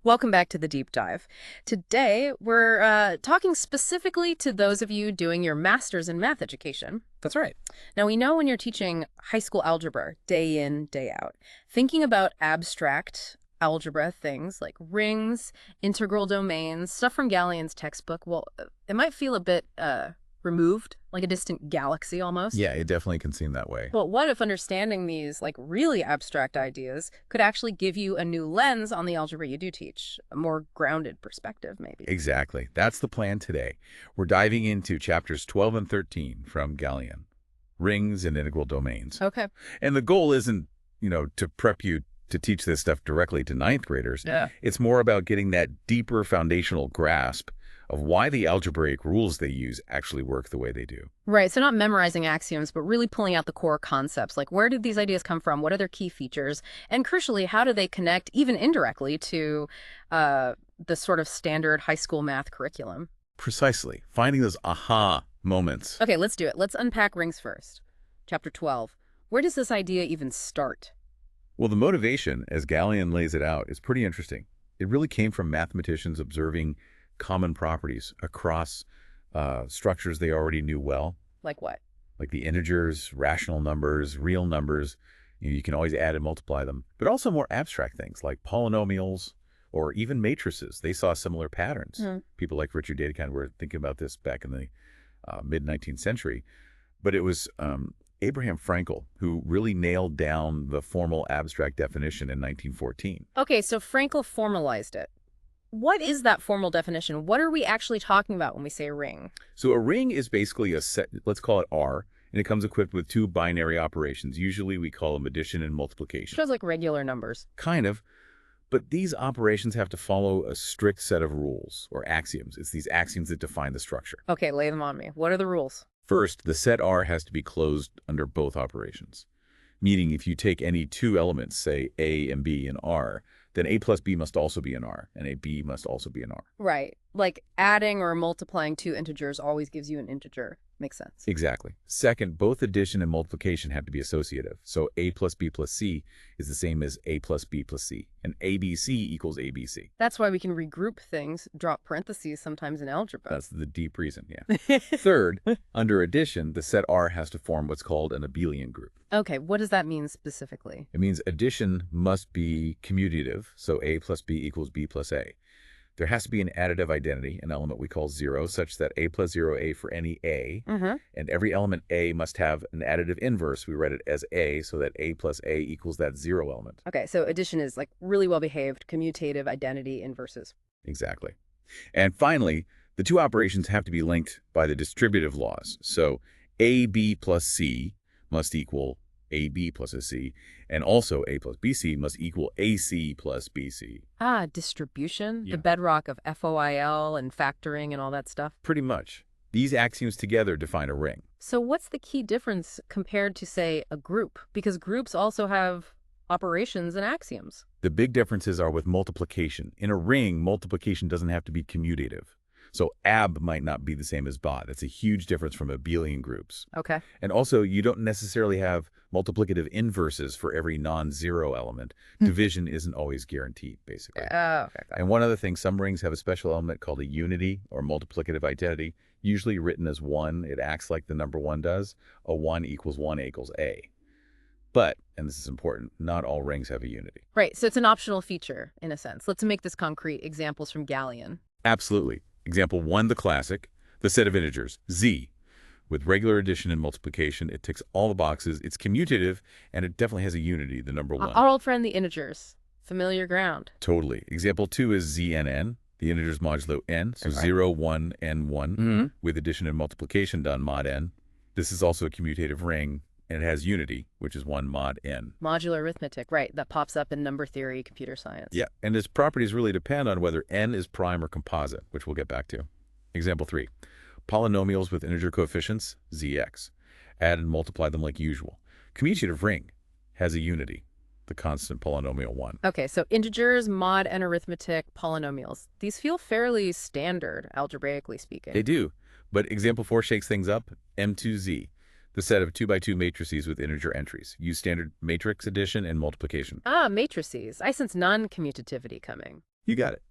Welcome back to the deep dive. Today, we're talking specifically to those of you doing your master's in math education. That's right. Now, we know when you're teaching high school algebra day in, day out, thinking about abstract algebra things like rings, integral domains, stuff from Gallien's textbook, well, it might feel a bit removed, like a distant galaxy almost. Yeah, it definitely can seem that way. But what if understanding these, like, really abstract ideas could actually give you a new lens on the algebra you do teach, a more grounded perspective, maybe? Exactly. That's the plan today. We're diving into chapters 12 and 13 from Gallian, rings and integral domains. Okay. And the goal isn't, to prep you to teach this stuff directly to ninth graders. Yeah. It's more about getting that deeper foundational grasp of why the algebraic rules they use actually work the way they do. Right, so not memorizing axioms, but really pulling out the core concepts, like where did these ideas come from, what are their key features, and crucially, how do they connect, even indirectly, to the sort of standard high school math curriculum? Precisely. Finding those aha moments. Okay, let's do it. Let's unpack rings first. Chapter 12. Where does this idea even start? Well, the motivation, as Gallian lays it out, is pretty interesting. It really came from mathematicians observing common properties across structures they already knew well, Like what? like the integers, rational numbers, real numbers. You can always add and multiply them, but also more abstract things like polynomials or even matrices. They saw similar patterns. People like Richard Dedekind were thinking about this back in the mid-19th century. But it was Abraham Frankel who really nailed down the formal abstract definition in 1914. Okay, so Frankel formalized it. What is that formal definition? What are we actually talking about when we say ring? So a ring is basically a set, let's call it R, and it comes equipped with two binary operations. Usually we call them addition and multiplication. Shows like regular numbers. Kind of, but these operations have to follow a strict set of rules or axioms. It's these axioms that define the structure. Okay, lay them on me. What are the rules? First, the set R has to be closed under both operations, meaning if you take any two elements, say A and B in R, then A plus B must also be an R, and A B must also be an R. Right. Like adding or multiplying two integers always gives you an integer. Makes sense. Exactly. Second, both addition and multiplication have to be associative. So A plus B plus C is the same as A plus B plus C, and ABC equals ABC. That's why we can regroup things, drop parentheses sometimes in algebra. That's the deep reason, yeah. Third, under addition, the set R has to form what's called an abelian group. Okay, what does that mean specifically? It means addition must be commutative, so A plus B equals B plus A. There has to be an additive identity, an element we call 0, such that A plus 0A for any A, and every element A must have an additive inverse. We read it as A, so that A plus A equals that 0 element. Okay, so addition is like really well-behaved, commutative identity inverses. Exactly. And finally, the two operations have to be linked by the distributive laws. So AB plus C must equal AB plus a C, and also A plus BC must equal AC plus BC. Ah, distribution, Yeah. the bedrock of FOIL and factoring and all that stuff. Pretty much. These axioms together define a ring. So what's the key difference compared to, say, a group? Because groups also have operations and axioms. The big differences are with multiplication. In a ring, multiplication doesn't have to be commutative. So ab might not be the same as bod. That's a huge difference from abelian groups. Okay. And also, you don't necessarily have multiplicative inverses for every non-zero element. Division isn't always guaranteed, basically. Oh, okay. And one other thing, some rings have a special element called a unity or multiplicative identity, usually written as 1. It acts like the number 1 does. A 1 equals 1 equals A. But, and this is important, not all rings have a unity. Right, so it's an optional feature, in a sense. Let's make this concrete. Examples from Gallian. Absolutely. Example 1, the classic, the set of integers, z. With regular addition and multiplication, it ticks all the boxes. It's commutative, and it definitely has a unity, the number 1. Our old friend, the integers. Familiar ground. Totally. Example 2 is znn, the integers modulo n, so Right. 0, 1, n, 1, with addition and multiplication done mod n. This is also a commutative ring, and it has unity, which is 1 mod n. Modular arithmetic, right, that pops up in number theory, computer science. Yeah, and its properties really depend on whether n is prime or composite, which we'll get back to. Example 3, polynomials with integer coefficients, zx. Add and multiply them like usual. Commutative ring has a unity, the constant polynomial 1. Okay, so integers, mod, and arithmetic, polynomials. These feel fairly standard, algebraically speaking. They do, but example 4 shakes things up, m2z. The set of 2x2 matrices with integer entries. Use standard matrix addition and multiplication. Ah, matrices. I sense non-commutativity coming. You got it.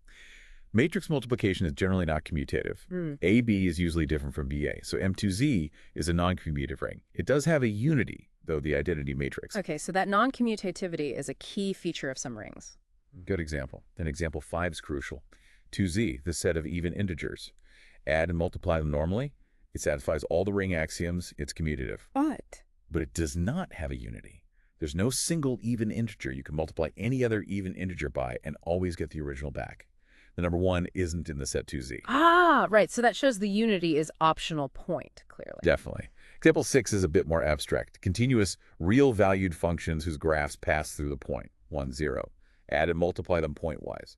Matrix multiplication is generally not commutative. Hmm. AB is usually different from BA, so M2Z is a non-commutative ring. It does have a unity, though, the identity matrix. Okay, so that non-commutativity is a key feature of some rings. Good example. Then example 5 is crucial. 2Z, the set of even integers. Add and multiply them normally. It satisfies all the ring axioms. It's commutative. But it does not have a unity. There's no single even integer you can multiply any other even integer by and always get the original back. The number 1 isn't in the set 2Z. Ah, right. So that shows the unity is optional point, clearly. Definitely. Example 6 is a bit more abstract. Continuous, real-valued functions whose graphs pass through the point, 1, 0. Add and multiply them pointwise.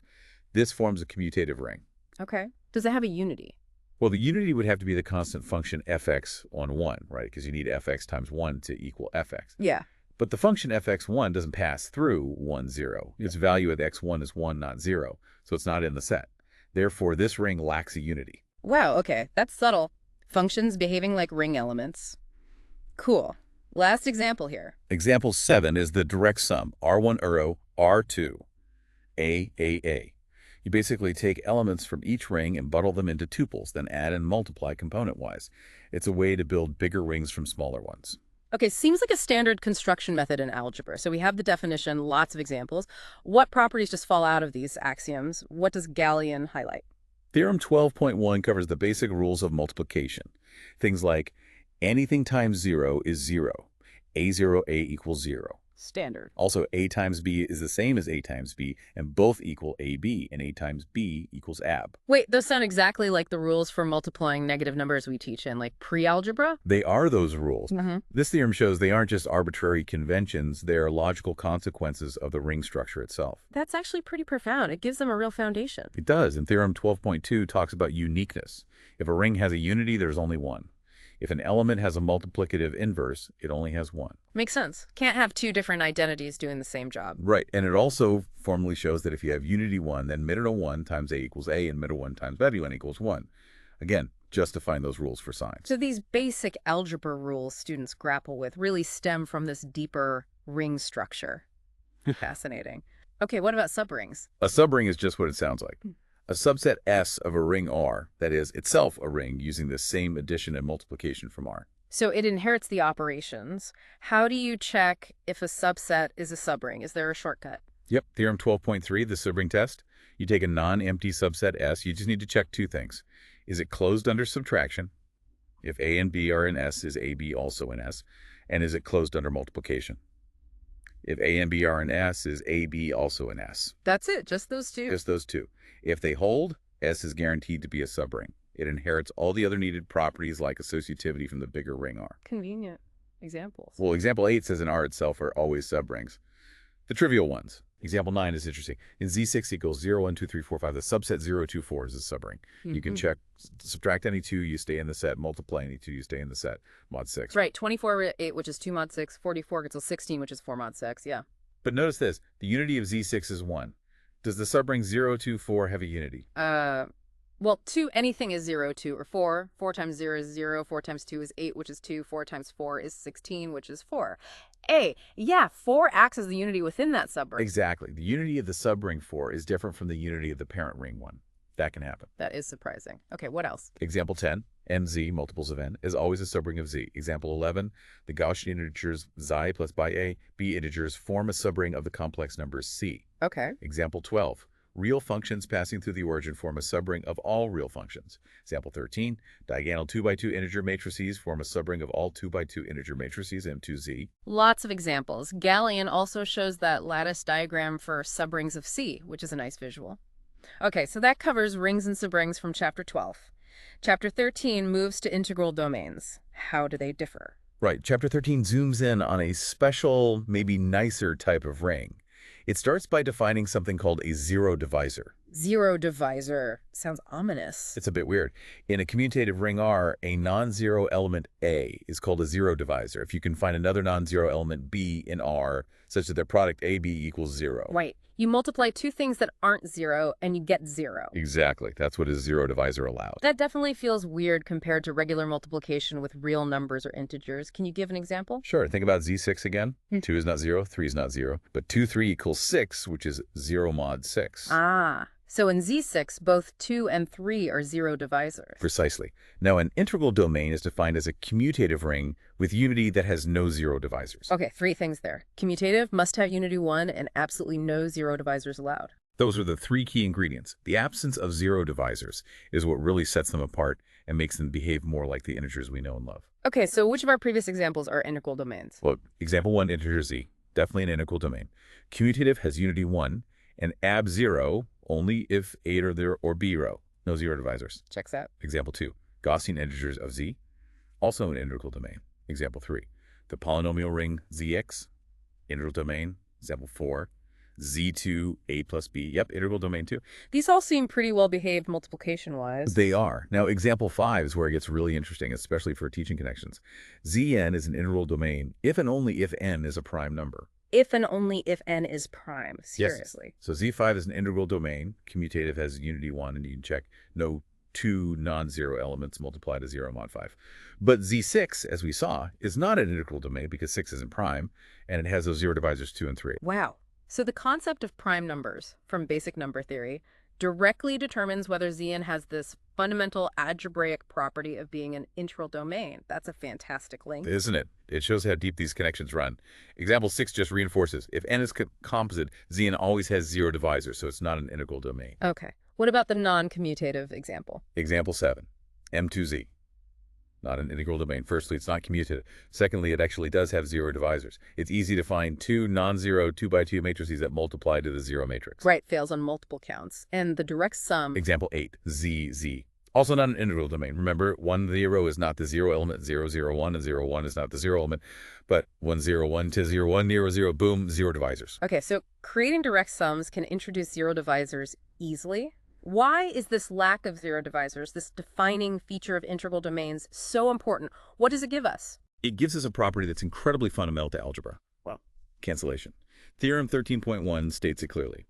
This forms a commutative ring. Okay. Does it have a unity? Well, the unity would have to be the constant function fx on 1, right? Because you need fx times 1 to equal fx. Yeah. But the function fx1 doesn't pass through 1, 0. Its value at x1 is 1, not 0, so it's not in the set. Therefore, this ring lacks a unity. Wow, okay. That's subtle. Functions behaving like ring elements. Cool. Last example here. Example 7 is the direct sum, R1 arrow, R2, A. You basically take elements from each ring and bundle them into tuples, then add and multiply component-wise. It's a way to build bigger rings from smaller ones. Okay, seems like a standard construction method in algebra. So we have the definition, lots of examples. What properties just fall out of these axioms? What does Galilean highlight? Theorem 12.1 covers the basic rules of multiplication. Things like anything times 0 is 0. A0A equals 0. Standard. Also, A times B is the same as A times B, and both equal AB, and A times B equals AB. Wait, those sound exactly like the rules for multiplying negative numbers we teach in, like, pre-algebra? They are those rules. Mm-hmm. This theorem shows they aren't just arbitrary conventions, they are logical consequences of the ring structure itself. That's actually pretty profound. It gives them a real foundation. It does, and Theorem 12.2 talks about uniqueness. If a ring has a unity, there's only one. If an element has a multiplicative inverse, it only has one. Makes sense. Can't have two different identities doing the same job. Right, and it also formally shows that if you have unity 1, then middle 1 times A equals A, and middle 1 times value n equals 1. Again, justifying those rules for signs. So these basic algebra rules students grapple with really stem from this deeper ring structure. Fascinating. Okay, what about subrings? A subring is just what it sounds like. A subset S of a ring R, that is, itself a ring using the same addition and multiplication from R. So it inherits the operations. How do you check if a subset is a subring? Is there a shortcut? Yep, Theorem 12.3, the subring test. You take a non-empty subset S. You just need to check two things. Is it closed under subtraction? If A and B are in S, is AB also in S? And is it closed under multiplication? If A and B are in S, is AB also in S? That's it, just those two. Just those two. If they hold, S is guaranteed to be a subring. It inherits all the other needed properties like associativity from the bigger ring R. Convenient examples. Well, example 8 says in R itself are always subrings. The trivial ones. Example 9 is interesting. In Z6 equals 0, 1, 2, 3, 4, 5, the subset 0, 2, 4 is a subring. You can check, subtract any 2, you stay in the set. Multiply any 2, you stay in the set. Mod 6. Right, 24 8, which is 2 mod 6. 44 gets a 16, which is 4 mod 6, yeah. But notice this. The unity of Z6 is 1. Does the subring 0, 2, 4 have a unity? Well, 2, anything is 0, 2, or 4. 4 times 0 is 0. 4 times 2 is 8, which is 2. 4 times 4 is 16, which is 4. Yeah, 4 acts as the unity within that subring. Exactly. The unity of the subring 4 is different from the unity of the parent ring 1. That can happen. That is surprising. Okay, what else? Example 10, nz, multiples of n, is always a subring of z. Example 11, the Gaussian integers xi plus by a, b integers form a subring of the complex numbers c. Okay. Example 12, real functions passing through the origin form a subring of all real functions. Example 13, diagonal 2 by 2 integer matrices form a subring of all 2 by 2 integer matrices M2Z. Lots of examples. Galilean also shows that lattice diagram for subrings of C, which is a nice visual. Okay, so that covers rings and subrings from Chapter 12. Chapter 13 moves to integral domains. How do they differ? Right, Chapter 13 zooms in on a special, maybe nicer type of ring. It starts by defining something called a zero divisor. Zero divisor. Sounds ominous. It's a bit weird. In a commutative ring R, a non-zero element A is called a zero divisor. If you can find another non-zero element B in R, such that their product AB equals 0. Right. You multiply two things that aren't 0, and you get 0. Exactly. That's what a zero divisor allows. That definitely feels weird compared to regular multiplication with real numbers or integers. Can you give an example? Sure. Think about Z6 again. 2 is not 0, 3 is not 0. But 2, 3 equals 6, which is 0 mod 6. Ah. So in Z6, both 2 and 3 are zero divisors. Precisely. Now, an integral domain is defined as a commutative ring with unity that has no zero divisors. Okay, three things there. Commutative, must have unity 1, and absolutely no zero divisors allowed. Those are the three key ingredients. The absence of zero divisors is what really sets them apart and makes them behave more like the integers we know and love. Okay, so which of our previous examples are integral domains? Well, example 1, integer z, definitely an integral domain. Commutative has unity 1, and ab 0 only if A or there or B row, no zero divisors. Checks out. Example 2, Gaussian integers of z, also an integral domain. Example 3, the polynomial ring zx, integral domain. Example 4, z2 a plus b, yep, integral domain too. These all seem pretty well behaved multiplication-wise. They are. Now, example 5 is where it gets really interesting, especially for teaching connections. Zn is an integral domain if and only if n is a prime number. If and only if n is prime. Seriously. Yes. So Z5 is an integral domain. Commutative has unity 1, and you can check no two non-zero elements multiply to 0 mod 5. But Z6, as we saw, is not an integral domain because 6 isn't prime, and it has those zero divisors 2 and 3. Wow. So the concept of prime numbers from basic number theory directly determines whether Zn has this fundamental algebraic property of being an integral domain. That's a fantastic link. Isn't it? It shows how deep these connections run. Example 6 just reinforces, if n is composite, Zn always has zero divisors, so it's not an integral domain. Okay. What about the non-commutative example? Example 7, M2Z. Not an integral domain. Firstly, it's not commutative. Secondly, it actually does have zero divisors. It's easy to find two non-zero 2x2 matrices that multiply to the zero matrix. Right, fails on multiple counts. And the direct sum... Example 8, ZZ. Also not an integral domain. Remember, 1, 0 is not the zero element, 0, 0, 1, and 0, 1 is not the zero element, but 1, 0, 1 to 0, 1, 0, 0, boom, zero divisors. Okay, so creating direct sums can introduce zero divisors easily. Why is this lack of zero divisors, this defining feature of integral domains, so important? What does it give us? It gives us a property that's incredibly fundamental to algebra. Well, cancellation. Theorem 13.1 states it clearly.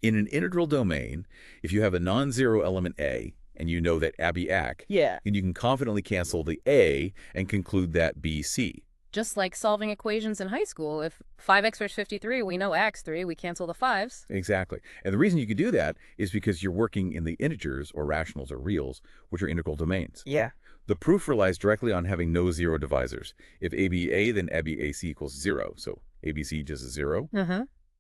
In an integral domain, if you have a non-zero element A, and you know that AB AC, and you can confidently cancel the A and conclude that BC. Just like solving equations in high school, if 5x equals 53, we know x3, we cancel the 5s. Exactly. And the reason you can do that is because you're working in the integers, or rationals, or reals, which are integral domains. Yeah. The proof relies directly on having no zero divisors. If ABA, then ABAC equals 0. So ABC just is 0.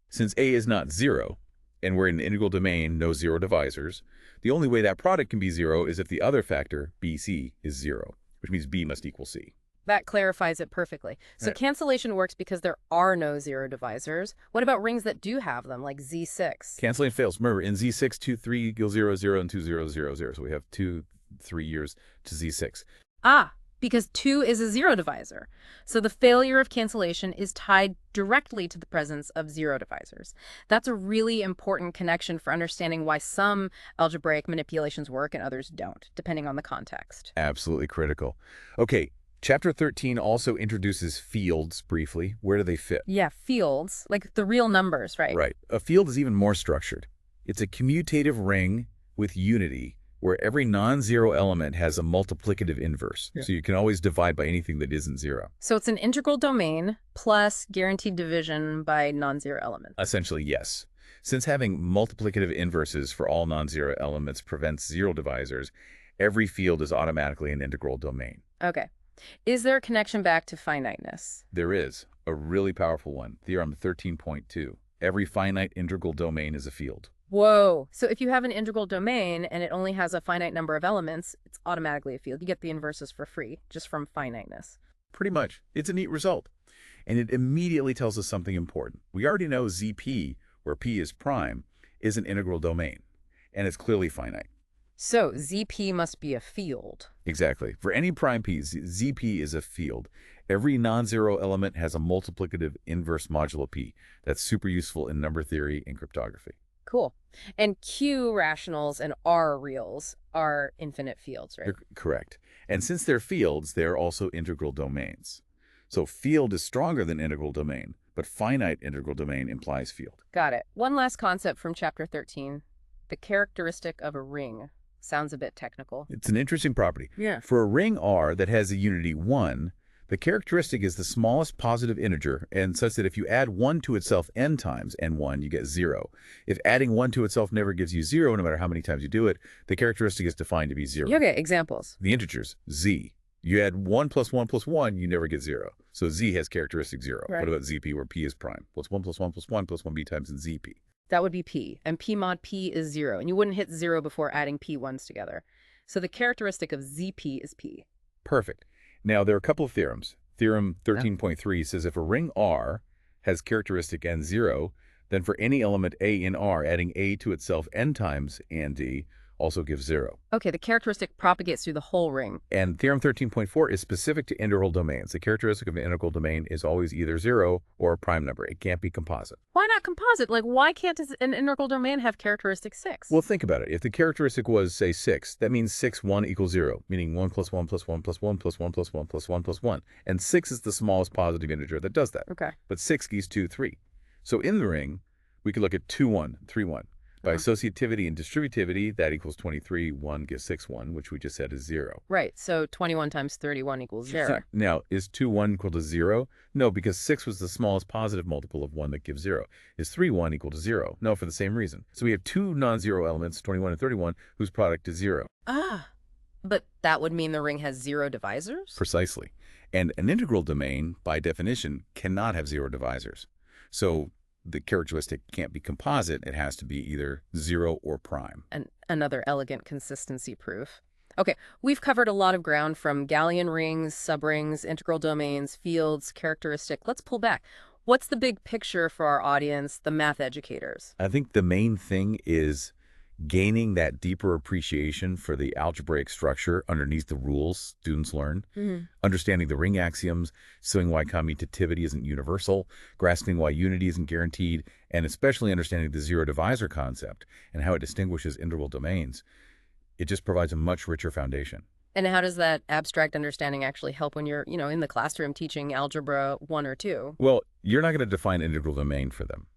Since A is not 0, and we're in an integral domain, no zero divisors, the only way that product can be 0 is if the other factor, BC, is 0, which means B must equal C. That clarifies it perfectly. So cancellation works because there are no zero divisors. What about rings that do have them, like Z6? Canceling fails. Remember, in Z6, 2, 3 equals 0, 0, and 2, 0, 0, 0. So we have 2, 3 years to Z6. Ah, because 2 is a zero divisor. So the failure of cancellation is tied directly to the presence of zero divisors. That's a really important connection for understanding why some algebraic manipulations work and others don't, depending on the context. Absolutely critical. Okay. Chapter 13 also introduces fields briefly. Where do they fit? Yeah, fields, like the real numbers, right? Right. A field is even more structured. It's a commutative ring with unity where every non-zero element has a multiplicative inverse. So you can always divide by anything that isn't 0. So it's an integral domain plus guaranteed division by non-zero elements. Essentially, yes. Since having multiplicative inverses for all non-zero elements prevents zero divisors, every field is automatically an integral domain. Okay. Is there a connection back to finiteness? There is. A really powerful one. Theorem 13.2. Every finite integral domain is a field. Whoa. So if you have an integral domain and it only has a finite number of elements, it's automatically a field. You get the inverses for free, just from finiteness. Pretty much. It's a neat result. And it immediately tells us something important. We already know ZP, where P is prime, is an integral domain. And it's clearly finite. So ZP must be a field. Exactly. For any prime P, ZP is a field. Every non-zero element has a multiplicative inverse modulo P. That's super useful in number theory and cryptography. Cool. And Q rationals and R reals are infinite fields, right? Correct. And since they're fields, they're also integral domains. So field is stronger than integral domain, but finite integral domain implies field. Got it. One last concept from chapter 13, the characteristic of a ring. Sounds a bit technical. It's an interesting property. Yeah. For a ring R that has a unity 1, The characteristic is the smallest positive integer, and such that if you add 1 to itself n times, n1, you get 0. If adding 1 to itself never gives you 0, no matter how many times you do it, the characteristic is defined to be 0. Okay, examples. The integers, z. You add 1 plus 1 plus 1, you never get 0. So z has characteristic 0. Right. What about zp, where p is prime? What's 1 plus 1 plus 1 plus 1b times in zp? That would be p, and p mod p is 0, and you wouldn't hit 0 before adding p1s together. So the characteristic of zp is p. Perfect. Now, there are a couple of theorems. Theorem 13.3 says if a ring R has characteristic n0, then for any element a in R, adding a to itself n times and d also gives 0. Okay, the characteristic propagates through the whole ring. And theorem 13.4 is specific to integral domains. The characteristic of an integral domain is always either 0 or a prime number. It can't be composite. Why not composite? Like, why can't an integral domain have characteristic 6? Well, think about it. If the characteristic was, say, 6, that means 6, 1 equals 0, meaning 1 plus 1 plus 1 plus 1 plus 1 plus 1 plus 1 plus 1. And 6 is the smallest positive integer that does that. Okay. But 6 gives 2, 3. So in the ring, we could look at 2, 1, 3, 1. By associativity and distributivity, that equals 23, 1 gives 6, 1, which we just said is 0. Right, so 21 times 31 equals 0. Now, is 2, 1 equal to 0? No, because 6 was the smallest positive multiple of 1 that gives 0. Is 3, 1 equal to 0? No, for the same reason. So we have two non-zero elements, 21 and 31, whose product is 0. Ah, but that would mean the ring has 0 divisors? Precisely. And an integral domain, by definition, cannot have 0 divisors. So the characteristic can't be composite. It has to be either 0 or prime. And another elegant consistency proof. Okay, we've covered a lot of ground from Gaussian rings, subrings, integral domains, fields, characteristic. Let's pull back. What's the big picture for our audience, the math educators? I think the main thing is gaining that deeper appreciation for the algebraic structure underneath the rules students learn, understanding the ring axioms, seeing why commutativity isn't universal, grasping why unity isn't guaranteed, and especially understanding the zero divisor concept and how it distinguishes integral domains. It just provides a much richer foundation. And how does that abstract understanding actually help when you're, in the classroom teaching algebra 1 or 2? Well, you're not going to define integral domain for them.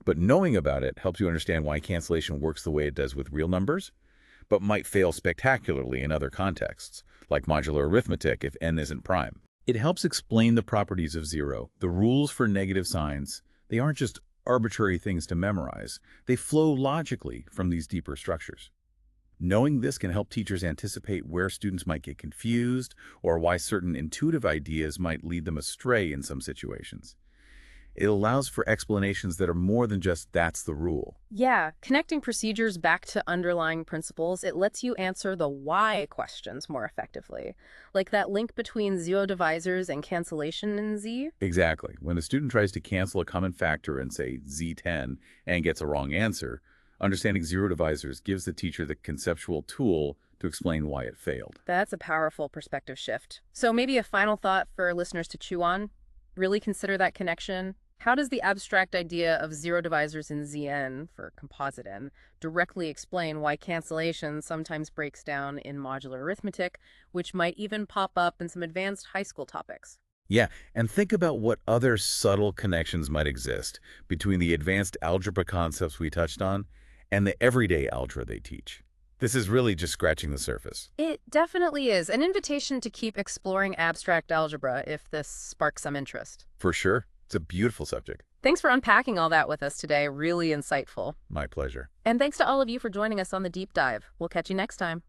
But knowing about it helps you understand why cancellation works the way it does with real numbers, but might fail spectacularly in other contexts, like modular arithmetic if n isn't prime. It helps explain the properties of zero, the rules for negative signs. They aren't just arbitrary things to memorize. They flow logically from these deeper structures. Knowing this can help teachers anticipate where students might get confused or why certain intuitive ideas might lead them astray in some situations. It allows for explanations that are more than just that's the rule. Yeah, connecting procedures back to underlying principles, it lets you answer the why questions more effectively. Like that link between zero divisors and cancellation in Z. Exactly. When a student tries to cancel a common factor in, say, Z10 and gets a wrong answer, understanding zero divisors gives the teacher the conceptual tool to explain why it failed. That's a powerful perspective shift. So maybe a final thought for listeners to chew on. Really consider that connection. How does the abstract idea of zero divisors in Zn, for composite n, directly explain why cancellation sometimes breaks down in modular arithmetic, which might even pop up in some advanced high school topics? Yeah, and think about what other subtle connections might exist between the advanced algebra concepts we touched on and the everyday algebra they teach. This is really just scratching the surface. It definitely is. An invitation to keep exploring abstract algebra if this sparks some interest. For sure. It's a beautiful subject. Thanks for unpacking all that with us today. Really insightful. My pleasure. And thanks to all of you for joining us on the deep dive. We'll catch you next time.